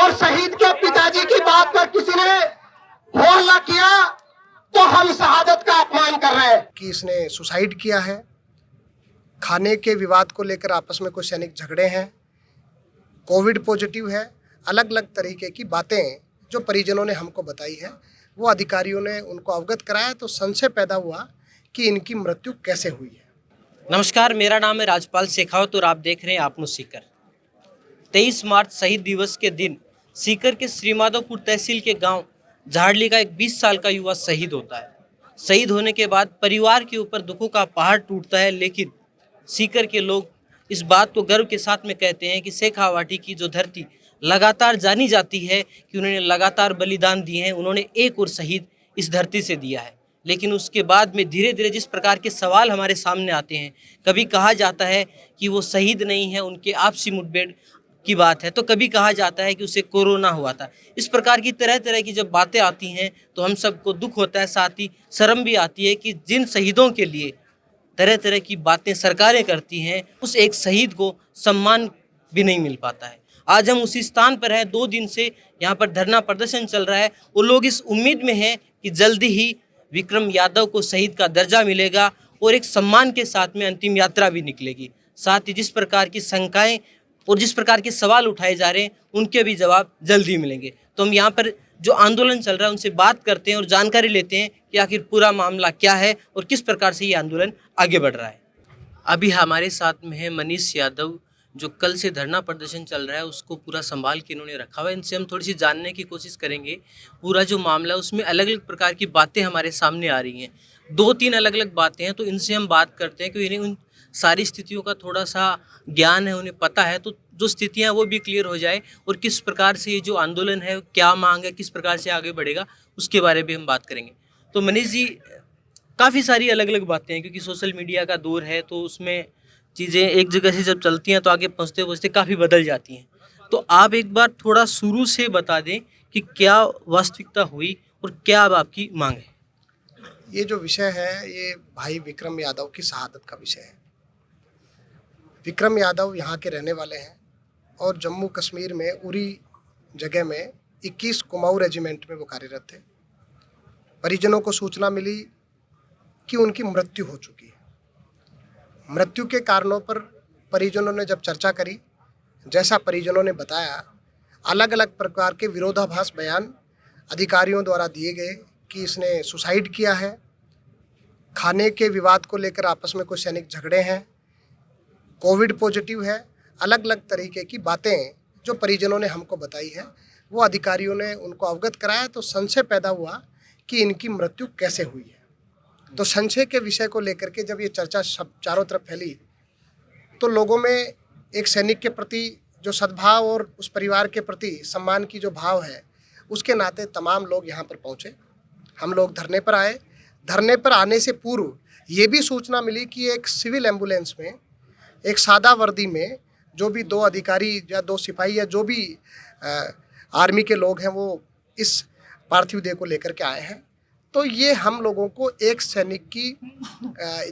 और शहीद के पिताजी की बात पर किसी ने होल न किया तो हम शहादत का अपमान कर रहे हैं। कि इसने सुसाइड किया है, खाने के विवाद को लेकर आपस में कुछ सैनिक झगड़े हैं, कोविड पॉजिटिव है, अलग अलग तरीके की बातें जो परिजनों ने हमको बताई है, वो अधिकारियों ने उनको अवगत कराया तो संशय पैदा हुआ कि इनकी मृत्यु कैसे हुई है। नमस्कार, मेरा नाम है राजपाल शेखावत और आप देख रहे हैं आपनु सीकर। 23 मार्च शहीद दिवस के दिन सीकर के श्रीमाधोपुर तहसील के गांव झाड़ली का एक 20 साल का युवा शहीद होता है। शहीद होने के बाद परिवार के ऊपर दुखों का पहाड़ टूटता है, लेकिन सीकर के लोग इस बात को गर्व के साथ में कहते हैं कि शेखावाटी की जो धरती लगातार जानी जाती है कि उन्होंने लगातार बलिदान दिए हैं, उन्होंने एक और शहीद इस धरती से दिया है। लेकिन उसके बाद में धीरे धीरे जिस प्रकार के सवाल हमारे सामने आते हैं, कभी कहा जाता है कि वो शहीद नहीं है, उनके आपसी मुठभेड़ की बात है, तो कभी कहा जाता है कि उसे कोरोना हुआ था। इस प्रकार की तरह तरह की जब बातें आती हैं तो हम सबको दुख होता है, साथ ही शर्म भी आती है कि जिन शहीदों के लिए तरह तरह की बातें सरकारें करती हैं, उस एक शहीद को सम्मान भी नहीं मिल पाता है। आज हम उसी स्थान पर हैं, 2 दिन से यहाँ पर धरना प्रदर्शन चल रहा है और लोग इस उम्मीद में हैं कि जल्दी ही विक्रम यादव को शहीद का दर्जा मिलेगा और एक सम्मान के साथ में अंतिम यात्रा भी निकलेगी। साथ ही जिस प्रकार की शंकाएं और जिस प्रकार के सवाल उठाए जा रहे हैं, उनके भी जवाब जल्दी मिलेंगे। तो हम यहाँ पर जो आंदोलन चल रहा है उनसे बात करते हैं और जानकारी लेते हैं कि आखिर पूरा मामला क्या है और किस प्रकार से ये आंदोलन आगे बढ़ रहा है। अभी हमारे साथ में है मनीष यादव, जो कल से धरना प्रदर्शन चल रहा है उसको पूरा संभाल के इन्होंने रखा हुआ है। इनसे हम थोड़ी सी जानने की कोशिश करेंगे पूरा जो मामला है, उसमें अलग अलग प्रकार की बातें हमारे सामने आ रही हैं। 2-3 अलग अलग बातें हैं, तो इनसे हम बात करते हैं कि इन्हें उन सारी स्थितियों का थोड़ा सा ज्ञान है, उन्हें पता है, तो जो स्थितियां वो भी क्लियर हो जाए और किस प्रकार से ये जो आंदोलन है, क्या मांग है, किस प्रकार से आगे बढ़ेगा, उसके बारे में हम बात करेंगे। तो मनीष जी, काफ़ी सारी अलग अलग बातें हैं क्योंकि सोशल मीडिया का दौर है, तो उसमें चीज़ें एक जगह से जब चलती हैं तो आगे पहुँचते पहुँचते काफ़ी बदल जाती हैं। तो आप एक बार थोड़ा शुरू से बता दें कि क्या वास्तविकता हुई और क्या अब आपकी मांग है। ये जो विषय है ये भाई विक्रम यादव की शहादत का विषय है। विक्रम यादव यहाँ के रहने वाले हैं और जम्मू कश्मीर में उरी जगह में 21 कुमाऊं रेजिमेंट में वो कार्यरत थे। परिजनों को सूचना मिली कि उनकी मृत्यु हो चुकी है। मृत्यु के कारणों पर परिजनों ने जब चर्चा करी, जैसा परिजनों ने बताया, अलग अलग प्रकार के विरोधाभास बयान अधिकारियों द्वारा दिए गए कि इसने सुसाइड किया है, खाने के विवाद को लेकर आपस में कुछ सैनिक झगड़े हैं, कोविड पॉजिटिव है, अलग अलग तरीके की बातें जो परिजनों ने हमको बताई है, वो अधिकारियों ने उनको अवगत कराया तो संशय पैदा हुआ कि इनकी मृत्यु कैसे हुई है। तो संशय के विषय को लेकर के जब ये चर्चा सब चारों तरफ फैली तो लोगों में एक सैनिक के प्रति जो सद्भाव और उस परिवार के प्रति सम्मान की जो भाव है, उसके नाते तमाम लोग यहाँ पर पहुँचे। हम लोग धरने पर आए। धरने पर आने से पूर्व ये भी सूचना मिली कि एक सिविल एम्बुलेंस में एक सादा वर्दी में जो भी 2 अधिकारी या 2 सिपाही या जो भी आर्मी के लोग हैं वो इस पार्थिव देह को लेकर के आए हैं। तो ये हम लोगों को एक सैनिक की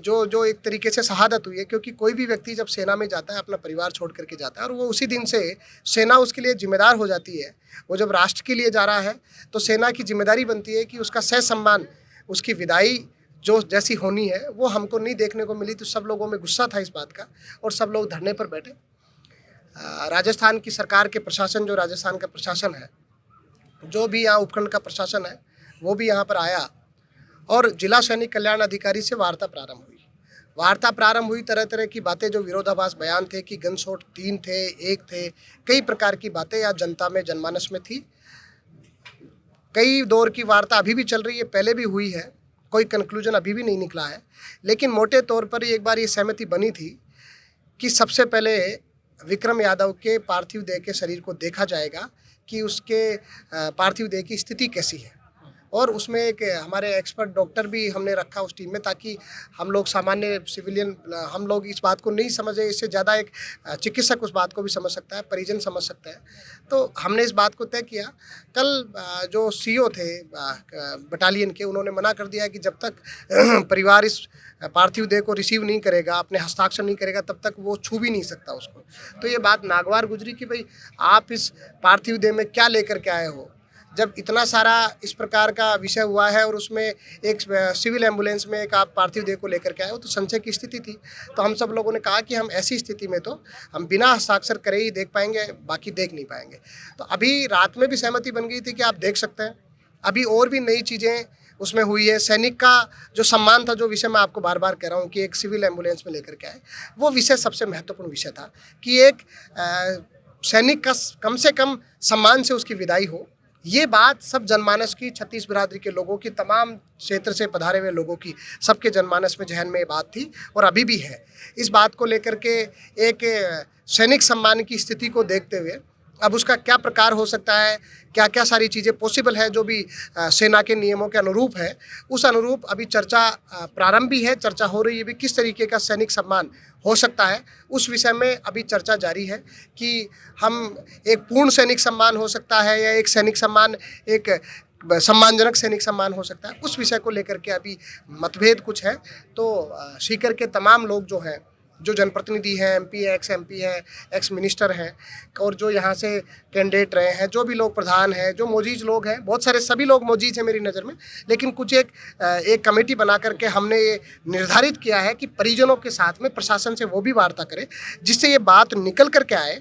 जो एक तरीके से शहादत हुई है, क्योंकि कोई भी व्यक्ति जब सेना में जाता है अपना परिवार छोड़ करके जाता है और वो उसी दिन से सेना उसके लिए जिम्मेदार हो जाती है। वो जब राष्ट्र के लिए जा रहा है तो सेना की जिम्मेदारी बनती है कि उसका सह सम्मान, उसकी विदाई जो जैसी होनी है वो हमको नहीं देखने को मिली। तो सब लोगों में गुस्सा था इस बात का और सब लोग धरने पर बैठे। राजस्थान की सरकार के प्रशासन, जो राजस्थान का प्रशासन है, जो भी यहाँ उपखंड का प्रशासन है, वो भी यहाँ पर आया और जिला सैनिक कल्याण अधिकारी से वार्ता प्रारंभ हुई। तरह तरह की बातें, जो विरोधाभास बयान थे कि गन शॉट 3 थे, 1 थे, कई प्रकार की बातें या जनता में, जनमानस में थी। कई दौर की वार्ता अभी भी चल रही है, पहले भी हुई है, कोई कंक्लूजन अभी भी नहीं निकला है। लेकिन मोटे तौर पर एक बार ये सहमति बनी थी कि सबसे पहले विक्रम यादव के पार्थिव देह के शरीर को देखा जाएगा कि उसके पार्थिव देह की स्थिति कैसी है। और उसमें एक हमारे एक्सपर्ट डॉक्टर भी हमने रखा उस टीम में, ताकि हम लोग सामान्य सिविलियन हम लोग इस बात को नहीं समझे, इससे ज़्यादा एक चिकित्सक उस बात को भी समझ सकता है, परिजन समझ सकता है। तो हमने इस बात को तय किया। कल जो सीईओ थे बटालियन के, उन्होंने मना कर दिया कि जब तक परिवार इस पार्थिव देह को रिसीव नहीं करेगा, अपने हस्ताक्षर नहीं करेगा, तब तक वो छू भी नहीं सकता उसको। तो ये बात नागवार गुजरी कि भाई आप इस पार्थिव देह में क्या लेकर के आए हो, जब इतना सारा इस प्रकार का विषय हुआ है और उसमें एक सिविल एम्बुलेंस में एक आप पार्थिव देह को लेकर के आए हो, तो संशय की स्थिति थी। तो हम सब लोगों ने कहा कि हम ऐसी स्थिति में तो हम बिना हस्ताक्षर करे ही देख पाएंगे, बाकी देख नहीं पाएंगे। तो अभी रात में भी सहमति बन गई थी कि आप देख सकते हैं। अभी और भी नई चीज़ें उसमें हुई है। सैनिक का जो सम्मान था, जो विषय मैं आपको बार बार कह रहा हूँ कि एक सिविल एम्बुलेंस में लेकर के आए, वो विषय सबसे महत्वपूर्ण विषय था कि एक सैनिक का कम से कम सम्मान से उसकी विदाई हो। ये बात सब जनमानस की, छत्तीस बिरादरी के लोगों की, तमाम क्षेत्र से पधारे हुए लोगों की, सबके जनमानस में, जहन में ये बात थी और अभी भी है। इस बात को लेकर के एक सैनिक सम्मान की स्थिति को देखते हुए अब उसका क्या प्रकार हो सकता है, क्या क्या सारी चीज़ें पॉसिबल है जो भी सेना के नियमों के अनुरूप है, उस अनुरूप अभी चर्चा प्रारंभ भी है, चर्चा हो रही है भी किस तरीके का सैनिक सम्मान हो सकता है। उस विषय में अभी चर्चा जारी है कि हम एक पूर्ण सैनिक सम्मान हो सकता है या एक सैनिक सम्मान, एक सम्मानजनक सैनिक सम्मान हो सकता है। उस विषय को लेकर के अभी मतभेद कुछ है। तो सीकर के तमाम लोग जो हैं, जो जनप्रतिनिधि हैं, एमपी है, एक्स एक्स मिनिस्टर हैं, और जो यहाँ से कैंडिडेट रहे हैं, जो भी लोग प्रधान हैं, जो मोजीज लोग हैं, बहुत सारे सभी लोग मोजीज हैं मेरी नज़र में, लेकिन कुछ एक कमेटी बना करके हमने ये निर्धारित किया है कि परिजनों के साथ में प्रशासन से वो भी वार्ता करें, जिससे ये बात निकल करके आए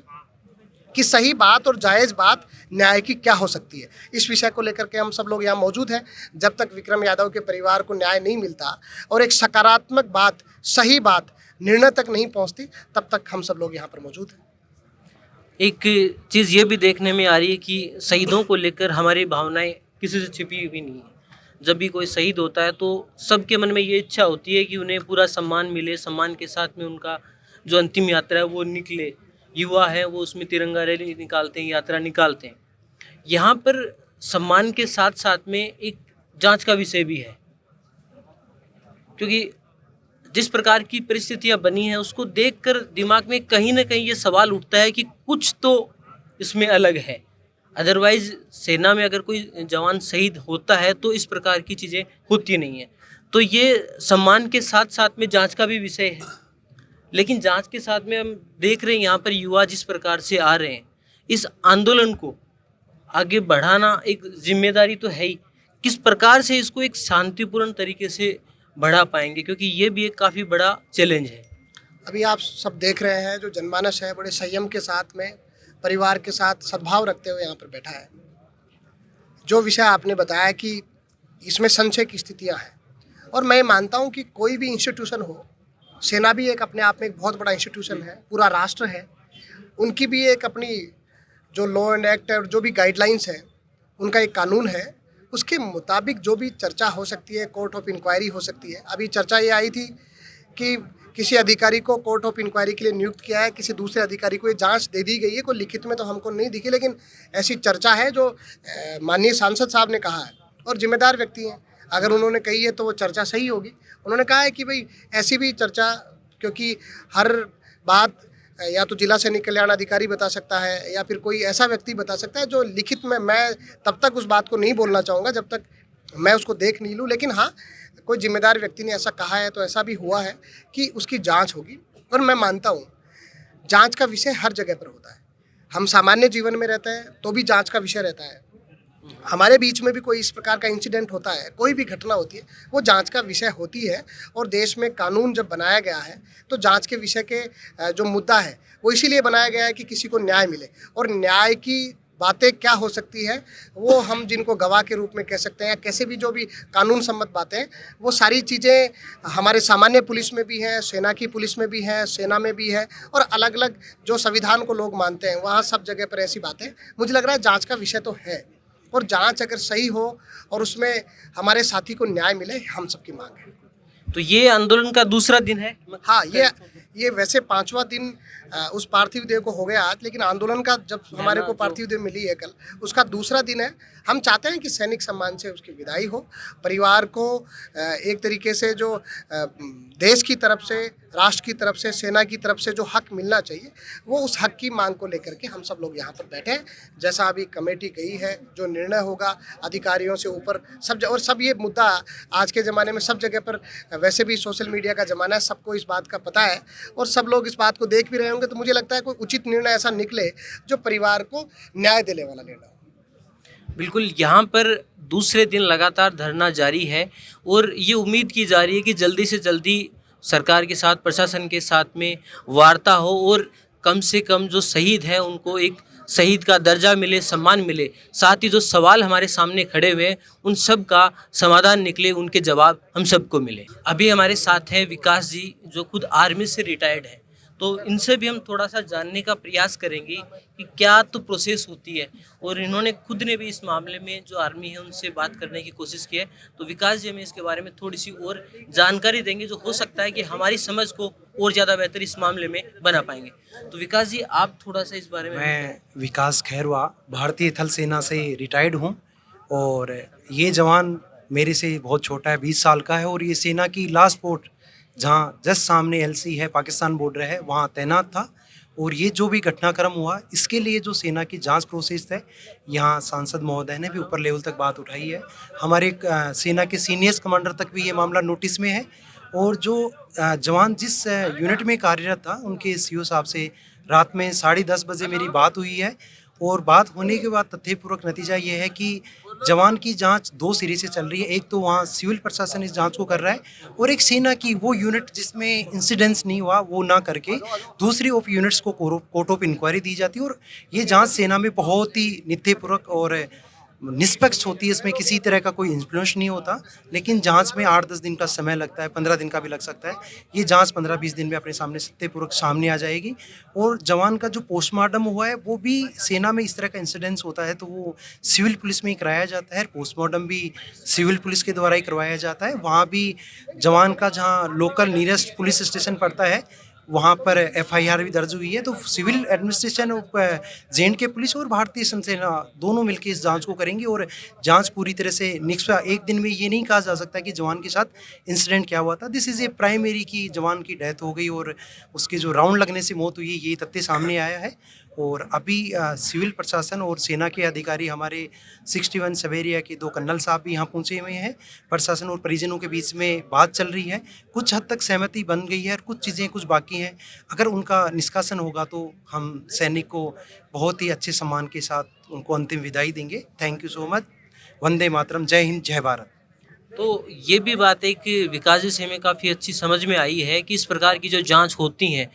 कि सही बात और जायज़ बात न्याय की क्या हो सकती है। इस विषय को लेकर के हम सब लोग यहाँ मौजूद हैं। जब तक विक्रम यादव के परिवार को न्याय नहीं मिलता और एक सकारात्मक बात, सही बात निर्णय तक नहीं पहुँचती, तब तक हम सब लोग यहाँ पर मौजूद हैं। एक चीज़ ये भी देखने में आ रही है कि शहीदों को लेकर हमारी भावनाएं किसी से छिपी हुई नहीं है। जब भी कोई शहीद होता है तो सबके मन में ये इच्छा होती है कि उन्हें पूरा सम्मान मिले, सम्मान के साथ में उनका जो अंतिम यात्रा है वो निकले। युवा है वो उसमें तिरंगा रैली निकालते हैं, यात्रा निकालते हैं। यहाँ पर सम्मान के साथ साथ में एक जांच का विषय भी है, क्योंकि जिस प्रकार की परिस्थितियां बनी हैं उसको देखकर दिमाग में कहीं ना कहीं ये सवाल उठता है कि कुछ तो इसमें अलग है। अदरवाइज सेना में अगर कोई जवान शहीद होता है तो इस प्रकार की चीज़ें होती नहीं है। तो ये सम्मान के साथ साथ में जांच का भी विषय है, लेकिन जांच के साथ में हम देख रहे हैं यहाँ पर युवा जिस प्रकार से आ रहे हैं, इस आंदोलन को आगे बढ़ाना एक जिम्मेदारी तो है ही। किस प्रकार से इसको एक शांतिपूर्ण तरीके से बढ़ा पाएंगे, क्योंकि ये भी एक काफ़ी बड़ा चैलेंज है। अभी आप सब देख रहे हैं जो जनमानस है बड़े संयम के साथ में, परिवार के साथ सद्भाव रखते हुए यहाँ पर बैठा है। जो विषय आपने बताया कि इसमें संशय की स्थितियाँ हैं, और मैं मानता हूँ कि कोई भी इंस्टीट्यूशन हो, सेना भी एक अपने आप में एक बहुत बड़ा इंस्टीट्यूशन है, पूरा राष्ट्र है, उनकी भी एक अपनी जो लॉ एंड एक्ट और जो भी गाइडलाइंस है, उनका एक कानून है, उसके मुताबिक जो भी चर्चा हो सकती है, कोर्ट ऑफ इंक्वायरी हो सकती है। अभी चर्चा ये आई थी कि किसी अधिकारी को कोर्ट ऑफ इंक्वायरी के लिए नियुक्त किया है, किसी दूसरे अधिकारी को ये जांच दे दी गई है। कोई लिखित में तो हमको नहीं दिखी, लेकिन ऐसी चर्चा है जो माननीय सांसद साहब ने कहा है, और जिम्मेदार व्यक्ति हैं, अगर उन्होंने कही है तो वो चर्चा सही होगी। उन्होंने कहा है कि भाई ऐसी भी चर्चा, क्योंकि हर बात या तो जिला सैनिक कल्याण अधिकारी बता सकता है या फिर कोई ऐसा व्यक्ति बता सकता है जो लिखित में, मैं तब तक उस बात को नहीं बोलना चाहूँगा जब तक मैं उसको देख नहीं लूँ। लेकिन हाँ, कोई जिम्मेदार व्यक्ति ने ऐसा कहा है तो ऐसा भी हुआ है कि उसकी जांच होगी। और मैं मानता हूँ जांच का विषय हर जगह पर होता है। हम सामान्य जीवन में रहते हैं तो भी जांच का विषय रहता है। हमारे बीच में भी कोई इस प्रकार का इंसिडेंट होता है, कोई भी घटना होती है, वो जांच का विषय होती है। और देश में कानून जब बनाया गया है तो जांच के विषय के जो मुद्दा है वो इसीलिए बनाया गया है कि किसी को न्याय मिले। और न्याय की बातें क्या हो सकती है, वो हम जिनको गवाह के रूप में कह सकते हैं या कैसे भी जो भी कानून सम्मत बातें हैं, वो सारी चीज़ें हमारे सामान्य पुलिस में भी हैं, सेना की पुलिस में भी हैं, सेना में भी है, और अलग अलग जो संविधान को लोग मानते हैं वहाँ सब जगह पर ऐसी बातें, मुझे लग रहा है जाँच का विषय तो है। और जांच अगर सही हो और उसमें हमारे साथी को न्याय मिले, हम सबकी मांग है। तो ये आंदोलन का दूसरा दिन है। हाँ, ये वैसे 5वां दिन उस पार्थिव देह को हो गया आज, लेकिन आंदोलन का जब हमारे को पार्थिव देह मिली है कल, उसका दूसरा दिन है। हम चाहते हैं कि सैनिक सम्मान से उसकी विदाई हो, परिवार को एक तरीके से जो देश की तरफ से, राष्ट्र की तरफ से, सेना की तरफ से जो हक मिलना चाहिए, वो उस हक की मांग को लेकर के हम सब लोग यहाँ पर बैठे हैं। जैसा अभी कमेटी गई है, जो निर्णय होगा अधिकारियों से ऊपर और सब ये मुद्दा आज के ज़माने में सब जगह पर, वैसे भी सोशल मीडिया का ज़माना है, सबको इस बात का पता है और सब लोग इस बात को देख भी रहे होंगे। तो मुझे लगता है कोई उचित निर्णय ऐसा निकले जो परिवार को न्याय देने वाला निर्णय हो। बिल्कुल, यहाँ पर दूसरे दिन लगातार धरना जारी है और ये उम्मीद की जा रही है कि जल्दी से जल्दी सरकार के साथ, प्रशासन के साथ में वार्ता हो और कम से कम जो शहीद हैं उनको एक शहीद का दर्जा मिले, सम्मान मिले। साथ ही जो सवाल हमारे सामने खड़े हुए हैं उन सब का समाधान निकले, उनके जवाब हम सबको मिले। अभी हमारे साथ हैं विकास जी, जो खुद आर्मी से रिटायर्ड हैं, तो इनसे भी हम थोड़ा सा जानने का प्रयास करेंगे कि क्या तो प्रोसेस होती है, और इन्होंने खुद ने भी इस मामले में जो आर्मी है उनसे बात करने की कोशिश की है। तो विकास जी हमें इसके बारे में थोड़ी सी और जानकारी देंगे, जो हो सकता है कि हमारी समझ को और ज़्यादा बेहतर इस मामले में बना पाएंगे। तो विकास जी, आप थोड़ा सा इस बारे में। मैं विकास खैरवा, भारतीय थल सेना से रिटायर्ड हूँ और ये जवान मेरे से बहुत छोटा है, 20 साल का है, और ये सेना की लास्ट पोस्ट जहाँ जस्ट सामने एलसी है, पाकिस्तान बॉर्डर है, वहाँ तैनात था। और ये जो भी घटनाक्रम हुआ, इसके लिए जो सेना की जांच प्रोसेस है, यहाँ सांसद महोदय ने भी ऊपर लेवल तक बात उठाई है। हमारे सेना के सीनियर्स कमांडर तक भी ये मामला नोटिस में है। और जो जवान जिस यूनिट में कार्यरत था, उनके सीओ साहब से रात में 10:30 बजे मेरी बात हुई है। और बात होने के बाद तथ्यपूर्वक नतीजा ये है कि जवान की जांच 2 सिरे से चल रही है। एक तो वहाँ सिविल प्रशासन इस जांच को कर रहा है, और एक सेना की वो यूनिट जिसमें इंसिडेंट्स नहीं हुआ वो ना करके दूसरी ऑफ यूनिट्स को कोर्ट ऑफ इंक्वायरी दी जाती है। और ये जांच सेना में बहुत ही नित्यपूर्वक और निष्पक्ष होती है, इसमें किसी तरह का कोई इन्फ्लुएंस नहीं होता। लेकिन जांच में 8-10 दिन का समय लगता है, 15 दिन का भी लग सकता है। ये जांच 15-20 दिन में अपने सामने सत्यपूर्वक सामने आ जाएगी। और जवान का जो पोस्टमार्टम हुआ है, वो भी सेना में इस तरह का इंसिडेंस होता है तो वो सिविल पुलिस में ही कराया जाता है। पोस्टमार्टम भी सिविल पुलिस के द्वारा ही करवाया जाता है। वहाँ भी जवान का जहाँ लोकल नियरेस्ट पुलिस स्टेशन पड़ता है, वहाँ पर एफआईआर भी दर्ज हुई है। तो सिविल एडमिनिस्ट्रेशन, जे.एंड.के पुलिस और भारतीय सेना दोनों मिलकर इस जांच को करेंगे और जांच पूरी तरह से निष्पक्ष। एक दिन में ये नहीं कहा जा सकता कि जवान के साथ इंसिडेंट क्या हुआ था। दिस इज़ ए प्राइमरी की जवान की डेथ हो गई और उसके जो राउंड लगने से मौत हुई, ये तथ्य सामने आया है। और अभी सिविल प्रशासन और सेना के अधिकारी, हमारे 61 सब एरिया के 2 कर्नल साहब भी यहाँ पहुँचे हुए हैं। प्रशासन और परिजनों के बीच में बात चल रही है, कुछ हद तक सहमति बन गई है और कुछ चीज़ें कुछ बाकी हैं। अगर उनका निष्कासन होगा तो हम सैनिक को बहुत ही अच्छे सम्मान के साथ उनको अंतिम विदाई देंगे। Thank you so much. Vande Mataram. जय हिंद, जय भारत। तो ये भी बात है कि विकास जी से हमें काफ़ी अच्छी समझ में आई है कि इस प्रकार की जो जांच होती हैं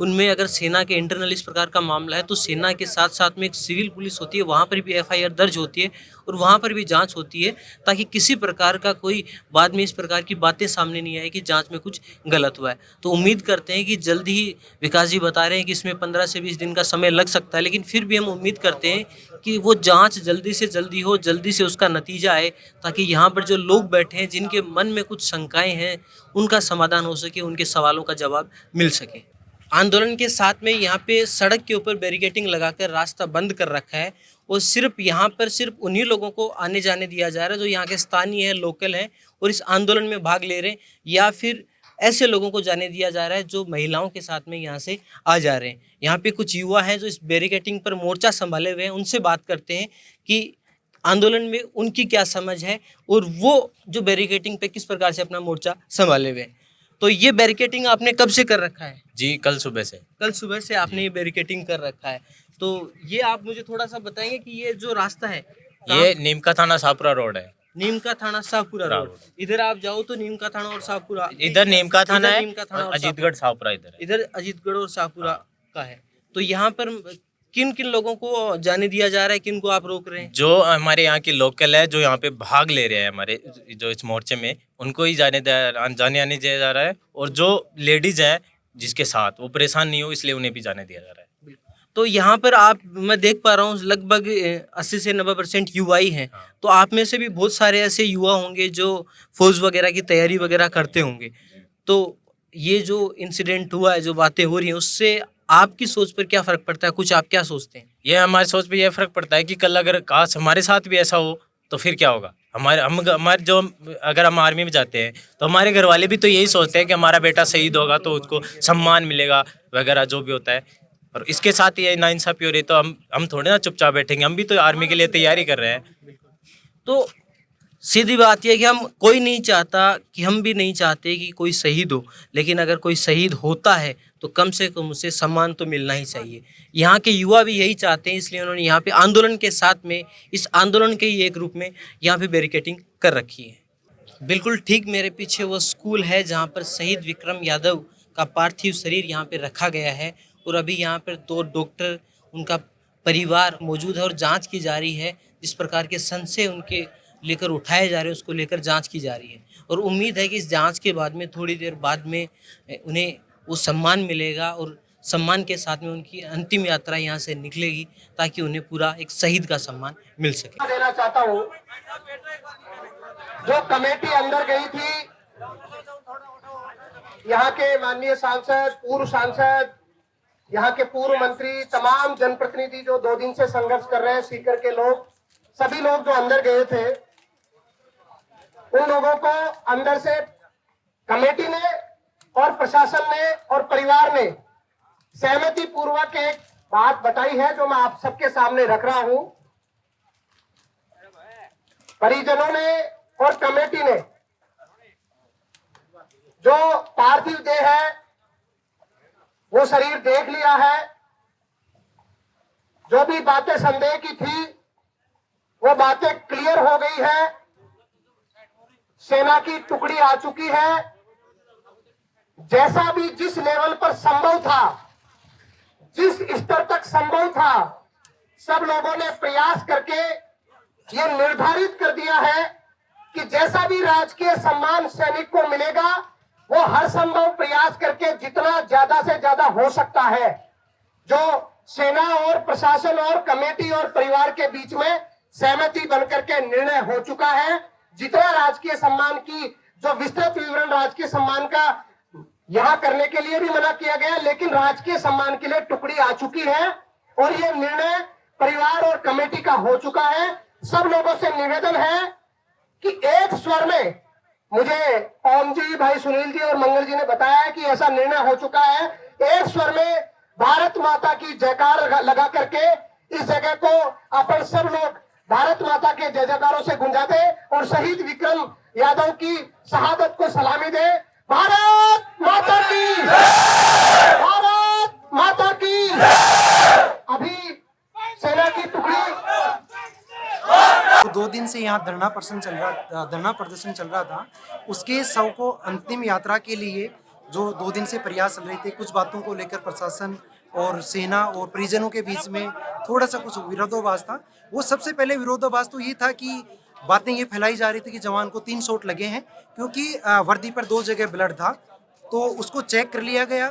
उनमें अगर सेना के इंटरनल इस प्रकार का मामला है तो सेना के साथ साथ में एक सिविल पुलिस होती है, वहाँ पर भी एफआईआर दर्ज होती है और वहाँ पर भी जांच होती है, ताकि किसी प्रकार का कोई बाद में इस प्रकार की बातें सामने नहीं आए कि जांच में कुछ गलत हुआ है। तो उम्मीद करते हैं कि जल्द ही, विकास जी बता रहे हैं कि इसमें 15 से 20 दिन का समय लग सकता है, लेकिन फिर भी हम उम्मीद करते हैं कि वो जांच जल्दी से जल्दी हो, जल्दी से उसका नतीजा आए, ताकि यहाँ पर जो लोग बैठे हैं जिनके मन में कुछ शंकाएं हैं उनका समाधान हो सके, उनके सवालों का जवाब मिल सके। आंदोलन के साथ में यहाँ पे सड़क के ऊपर बैरिकेडिंग लगाकर रास्ता बंद कर रखा है और सिर्फ यहाँ पर सिर्फ उन्हीं लोगों को आने जाने दिया जा रहा है जो यहाँ के स्थानीय है, लोकल हैं और इस आंदोलन में भाग ले रहे हैं, या फिर ऐसे लोगों को जाने दिया जा रहा है जो महिलाओं के साथ में यहाँ से आ जा रहे हैं। यहाँ पे कुछ युवा हैं जो इस बैरिकेडिंग पर मोर्चा संभाले हुए हैं, उनसे बात करते हैं कि आंदोलन में उनकी क्या समझ है और वो जो बैरिकेडिंग पे किस प्रकार से अपना मोर्चा संभाले हुए हैं। तो ये बैरिकेडिंग आपने कब से कर रखा है? जी, कल सुबह से। कल सुबह से आपने ये बैरिकेडिंग कर रखा है। तो ये आप मुझे थोड़ा सा बताएंगे कि ये जो रास्ता है, ये नीम का थाना शाहपुरा रोड है। नीम का थाना शाहपुरा रोड, इधर आप जाओ तो नीम का थाना और शाहपुरा, इधर नीम का थाना है, नीम का थाना और अजीतगढ़ शाहपुरा इधर अजीतगढ़ और शाहपुरा का है। तो यहाँ पर किन किन लोगों को जाने दिया जा रहा है, किन को आप रोक रहे हैं? जो हमारे यहाँ के लोकल है, जो यहाँ पे भाग ले रहे हैं हमारे जो इस मोर्चे में, उनको ही जाने आने दिया जा रहा है। और जो लेडीज है जिसके साथ, वो परेशान नहीं हो इसलिए उन्हें भी जाने दिया जा रहा है। तो यहाँ पर मैं देख पा रहा हूँ लगभग 80 से 90% युवा ही हैं। तो आप में से भी बहुत सारे ऐसे युवा होंगे जो फौज वगैरह की तैयारी वगैरह करते होंगे। तो ये जो इंसिडेंट हुआ है, जो बातें हो रही हैं, उससे आपकी सोच पर क्या फर्क पड़ता है, कुछ आप क्या सोचते हैं? ये हमारी सोच पे ये फर्क पड़ता है कि कल अगर काश हमारे साथ भी ऐसा हो तो फिर क्या होगा। हमारे जो अगर हम आर्मी में जाते हैं तो हमारे घर वाले भी तो यही सोचते हैं कि हमारा बेटा शहीद होगा तो उसको सम्मान मिलेगा वगैरह जो भी होता है। और इसके साथ ये नाइंसाफी हो रही तो हम थोड़े ना चुपचाप बैठेंगे, हम भी तो आर्मी के लिए तैयारी कर रहे हैं। तो सीधी बात यह है कि हम कोई नहीं चाहता कि हम भी नहीं चाहते कि कोई शहीद हो, लेकिन अगर कोई शहीद होता है तो कम से कम उसे सम्मान तो मिलना ही चाहिए। यहाँ के युवा भी यही चाहते हैं, इसलिए उन्होंने यहाँ पे आंदोलन के साथ में इस आंदोलन के ही एक रूप में यहाँ पे बैरिकेडिंग कर रखी है। बिल्कुल ठीक मेरे पीछे वो स्कूल है जहाँ पर शहीद विक्रम यादव का पार्थिव शरीर यहाँ पे रखा गया है और अभी यहाँ पर 2 डॉक्टर, उनका परिवार मौजूद है और जाँच की जा रही है। जिस प्रकार के संशय उनके लेकर उठाए जा रहे हैं उसको लेकर जांच की जा रही है और उम्मीद है कि इस जांच के बाद में थोड़ी देर बाद में उन्हें वो सम्मान मिलेगा और सम्मान के साथ में उनकी अंतिम यात्रा यहाँ से निकलेगी ताकि उन्हें पूरा एक शहीद का सम्मान मिल सके। देना चाहता हूँ, जो कमेटी अंदर गई थी, यहाँ के माननीय सांसद, पूर्व सांसद, यहाँ के पूर्व मंत्री, तमाम जनप्रतिनिधि जो 2 दिन से संघर्ष कर रहे हैं, सीकर के लोग, सभी लोग जो अंदर गए थे, उन लोगों को अंदर से कमेटी ने और प्रशासन ने और परिवार ने सहमति पूर्वक एक बात बताई है जो मैं आप सबके सामने रख रहा हूं। परिजनों ने और कमेटी ने जो पार्थिव देह है वो शरीर देख लिया है। जो भी बातें संदेह की थी वो बातें क्लियर हो गई है। सेना की टुकड़ी आ चुकी है। जैसा भी जिस लेवल पर संभव था, जिस स्तर तक संभव था, सब लोगों ने प्रयास करके ये निर्धारित कर दिया है कि जैसा भी राजकीय सम्मान सैनिक को मिलेगा वो हर संभव प्रयास करके जितना ज्यादा से ज्यादा हो सकता है, जो सेना और प्रशासन और कमेटी और परिवार के बीच में सहमति बनकर के निर्णय हो चुका है। जितना राजकीय सम्मान की जो विस्तृत विवरण राजकीय सम्मान का यहां करने के लिए भी मना किया गया, लेकिन राजकीय सम्मान के लिए टुकड़ी आ चुकी है और ये निर्णय परिवार और कमेटी का हो चुका है। सब लोगों से निवेदन है कि एक स्वर में, मुझे ओम जी, भाई सुनील जी और मंगल जी ने बताया है कि ऐसा निर्णय हो चुका है, एक स्वर में भारत माता की जयकार लगा करके इस जगह को अपन सब लोग भारत माता के जय जयकारों से गुंजा दे और शहीद विक्रम यादव की शहादत को सलामी दे। भारत माता की, भारत माता की। अभी सेना की टुकड़ी तो 2 दिन से यहाँ धरना प्रदर्शन चल रहा था। उसके शव को अंतिम यात्रा के लिए जो 2 दिन से प्रयास चल रहे थे, कुछ बातों को लेकर प्रशासन और सेना और परिजनों के बीच में थोड़ा सा कुछ विरोधाभास था। वो सबसे पहले विरोधाभास तो ये था कि बातें ये फैलाई जा रही थी कि जवान को 3 शॉट लगे हैं, क्योंकि वर्दी पर 2 जगह ब्लड था। तो उसको चेक कर लिया गया।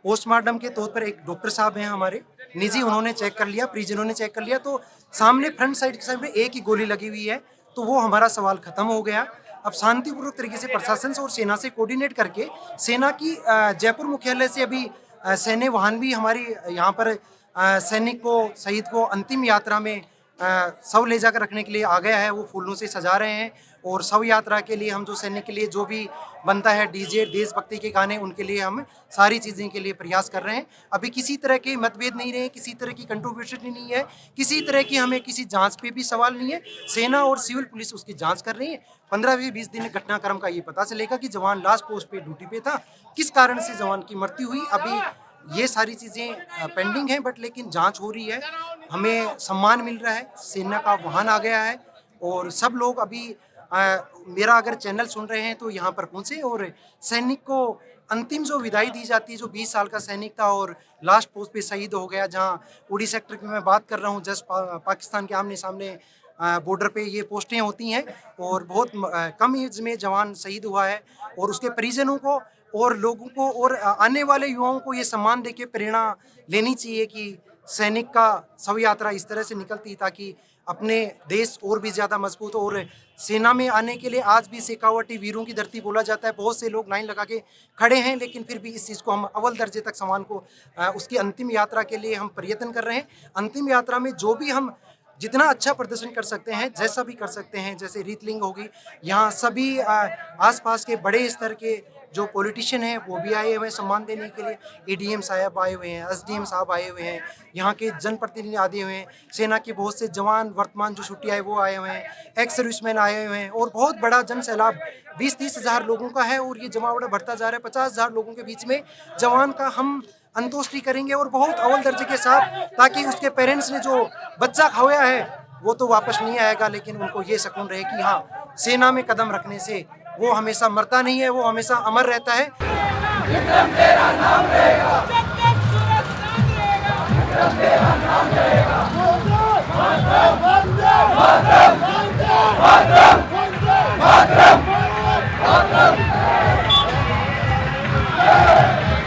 पोस्टमार्टम के तौर पर एक डॉक्टर साहब हैं हमारे निजी, उन्होंने चेक कर लिया, परिजनों ने चेक कर लिया, तो सामने फ्रंट साइड के साइड में एक ही गोली लगी हुई है। तो वो हमारा सवाल खत्म हो गया। अब शांतिपूर्वक तरीके से प्रशासन से और सेना से कोऑर्डिनेट करके सेना की जयपुर मुख्यालय से अभी सैन्य वाहन भी हमारी यहाँ पर सैनिक को, शहीद को अंतिम यात्रा में शव ले जाकर रखने के लिए आ गया है। वो फूलों से सजा रहे हैं और शव यात्रा के लिए हम जो सैनिक के लिए जो भी बनता है, डीजे, देशभक्ति के गाने, उनके लिए हम सारी चीज़ें के लिए प्रयास कर रहे हैं। अभी किसी तरह के मतभेद नहीं रहे, किसी तरह की कंट्रोवर्सी नहीं है, किसी तरह की हमें किसी जांच पे भी सवाल नहीं है। सेना और सिविल पुलिस उसकी जांच कर रही है। 15-20 दिन घटनाक्रम का ये पता चलेगा कि जवान लास्ट पोस्ट पे ड्यूटी पे था, किस कारण से जवान की मृत्यु हुई। अभी ये सारी चीज़ें पेंडिंग हैं, बट लेकिन जांच हो रही है। हमें सम्मान मिल रहा है, सेना का वाहन आ गया है और सब लोग अभी मेरा अगर चैनल सुन रहे हैं तो यहाँ पर पहुँचे और सैनिक को अंतिम जो विदाई दी जाती है, जो 20 साल का सैनिक था और लास्ट पोस्ट पे शहीद हो गया, जहाँ उड़ी सेक्टर की मैं बात कर रहा हूँ, जस्ट पाकिस्तान के आमने सामने बॉर्डर पे ये पोस्टें होती हैं और बहुत कम एज में जवान शहीद हुआ है। और उसके परिजनों को और लोगों को और आने वाले युवाओं को ये सम्मान देके प्रेरणा लेनी चाहिए कि सैनिक का शव यात्रा इस तरह से निकलती ताकि अपने देश और भी ज़्यादा मजबूत हो। और सेना में आने के लिए आज भी शेखावटी वीरों की धरती बोला जाता है। बहुत से लोग लाइन लगा के खड़े हैं, लेकिन फिर भी इस चीज़ को हम अव्वल दर्जे तक सम्मान को उसकी अंतिम यात्रा के लिए हम प्रयत्न कर रहे हैं। अंतिम यात्रा में जो भी हम जितना अच्छा प्रदर्शन कर सकते हैं, जैसा भी कर सकते हैं, जैसे रीतलिंग होगी, यहाँ सभी आसपास के बड़े स्तर के जो पॉलिटिशियन हैं वो भी आए हुए हैं सम्मान देने के लिए। एडीएम साहब आए हुए हैं, एसडीएम साहब आए हुए हैं, यहाँ के जनप्रतिनिधि आए हुए हैं, सेना के बहुत से जवान वर्तमान जो छुट्टी आए वो आए हुए हैं, एक्स सर्विसमैन आए हुए हैं, और बहुत बड़ा जन सैलाब 20-30 हज़ार लोगों का है। और ये जमावड़ा बढ़ता जा रहा है। 50,000 लोगों के बीच में जवान का हम अंतोष्टि करेंगे, और बहुत अव्वल दर्जे के साथ, ताकि उसके पेरेंट्स ने जो बच्चा खोया है वो तो वापस नहीं आएगा, लेकिन उनको ये सुकून रहे कि हाँ, सेना में कदम रखने से वो हमेशा मरता नहीं है, वो हमेशा अमर रहता है। विक्रम तेरा नाम रहेगा, जब तक सूरज चांद रहेगा, विक्रम तेरा नाम रहेगा। मातरम मातरम मातरम मातरम मातरम मातरम मातरम।